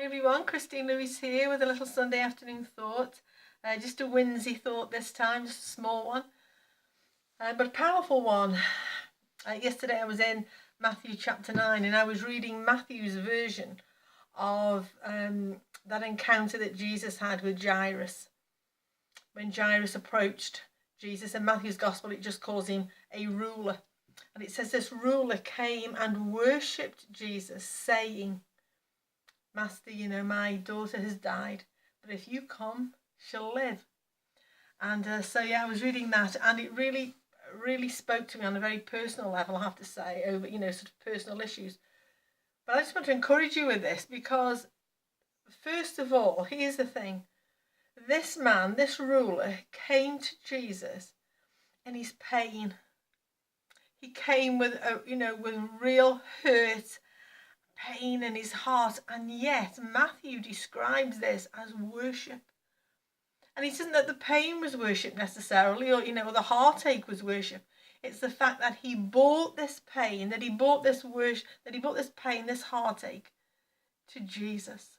Everyone, Christine Lewis here with a little Sunday afternoon thought. Just a whimsy thought this time, just a small one, but a powerful one. Yesterday I was in Matthew chapter 9 and I was reading Matthew's version of that encounter that Jesus had with Jairus. When Jairus approached Jesus, in Matthew's gospel it just calls him a ruler. And it says this ruler came and worshipped Jesus, saying, "Master, my daughter has died, but if you come, she'll live." And I was reading that, and it really, really spoke to me on a very personal level, I have to say, over, sort of personal issues. But I just want to encourage you with this, because first of all, here's the thing. This man, this ruler, came to Jesus in his pain. He came with, with real hurt, pain in his heart, and yet Matthew describes this as worship. And it isn't that the pain was worship necessarily, or the heartache was worship. It's the fact that he brought this pain, that he brought this worship, that he brought this pain, this heartache to Jesus.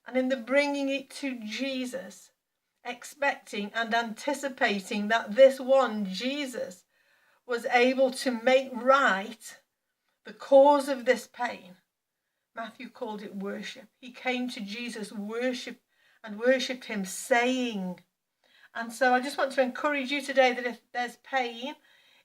And in the bringing it to Jesus, expecting and anticipating that this one, Jesus, was able to make right the cause of this pain, Matthew called it worship. He came to Jesus worshipped him, saying. And so I just want to encourage you today that if there's pain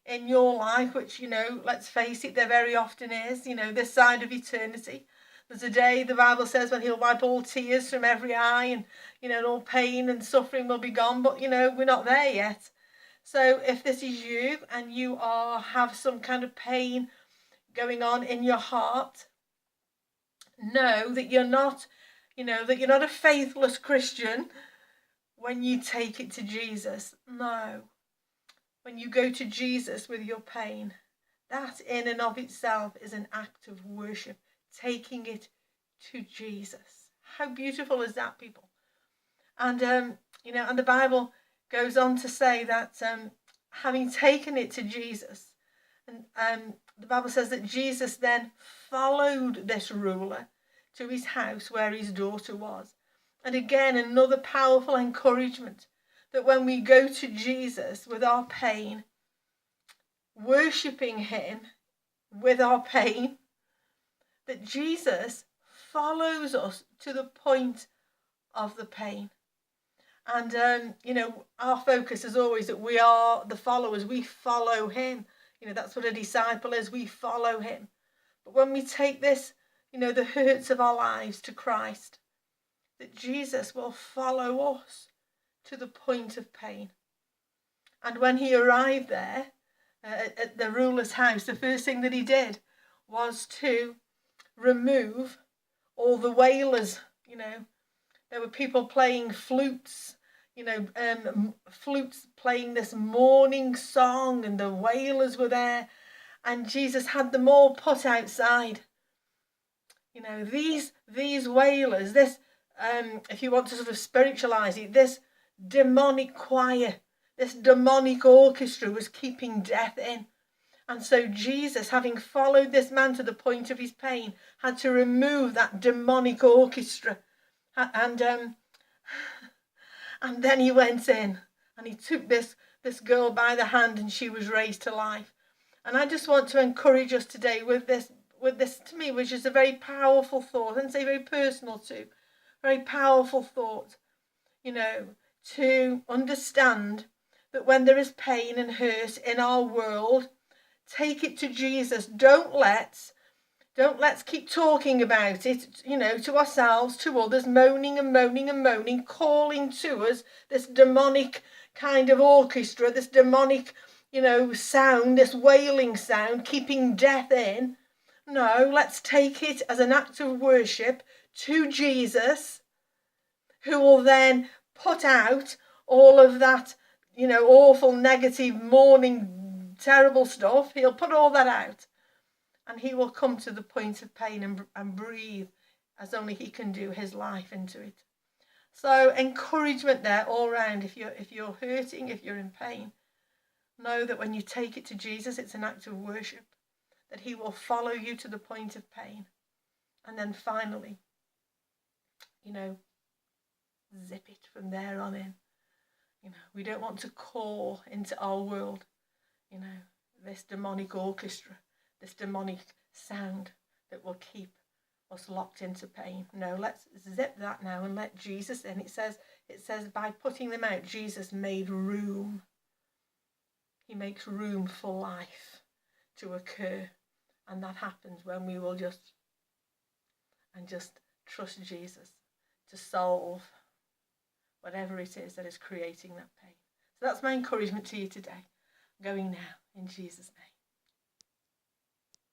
in your life, which, let's face it, there very often is, this side of eternity, there's a day, the Bible says, when he'll wipe all tears from every eye, and, all pain and suffering will be gone. But, we're not there yet. So if this is you and you have some kind of pain going on in your heart, know that you're not, a faithless Christian when you take it to Jesus. No. When you go to Jesus with your pain, that in and of itself is an act of worship, taking it to Jesus. How beautiful is that, people? And, and the Bible goes on to say that having taken it to Jesus, and the Bible says that Jesus then followed this ruler to his house where his daughter was. And again, another powerful encouragement that when we go to Jesus with our pain, worshipping him with our pain, that Jesus follows us to the point of the pain. And, our focus is always that we are the followers. We follow him. That's what a disciple is. We follow him. But when we take this, the hurts of our lives to Christ, that Jesus will follow us to the point of pain. And when he arrived there at the ruler's house, the first thing that he did was to remove all the wailers. There were people playing flutes, flutes playing this mourning song, and the wailers were there, and Jesus had them all put outside. These wailers, this, if you want to sort of spiritualize it, this demonic choir, this demonic orchestra was keeping death in. And so Jesus, having followed this man to the point of his pain, had to remove that demonic orchestra. And then he went in and he took this girl by the hand, and she was raised to life. And I just want to encourage us today with this to me, which is a very powerful thought, and say very personal too, very powerful thought, to understand that when there is pain and hurt in our world, take it to Jesus. Don't let's keep talking about it, to ourselves, to others, moaning and moaning and moaning, calling to us this demonic kind of orchestra, this demonic, sound, this wailing sound, keeping death in. No, let's take it as an act of worship to Jesus, who will then put out all of that, awful, negative, mourning, terrible stuff. He'll put all that out. And he will come to the point of pain and breathe as only he can do his life into it. So encouragement there all round. If you're hurting, if you're in pain, know that when you take it to Jesus, it's an act of worship, that he will follow you to the point of pain. And then finally, zip it from there on in. We don't want to call into our world, this demonic orchestra, this demonic sound that will keep us locked into pain. No, let's zip that now and let Jesus in. It says by putting them out, Jesus made room. He makes room for life to occur. And that happens when we will just trust Jesus to solve whatever it is that is creating that pain. So that's my encouragement to you today. I'm going now in Jesus' name.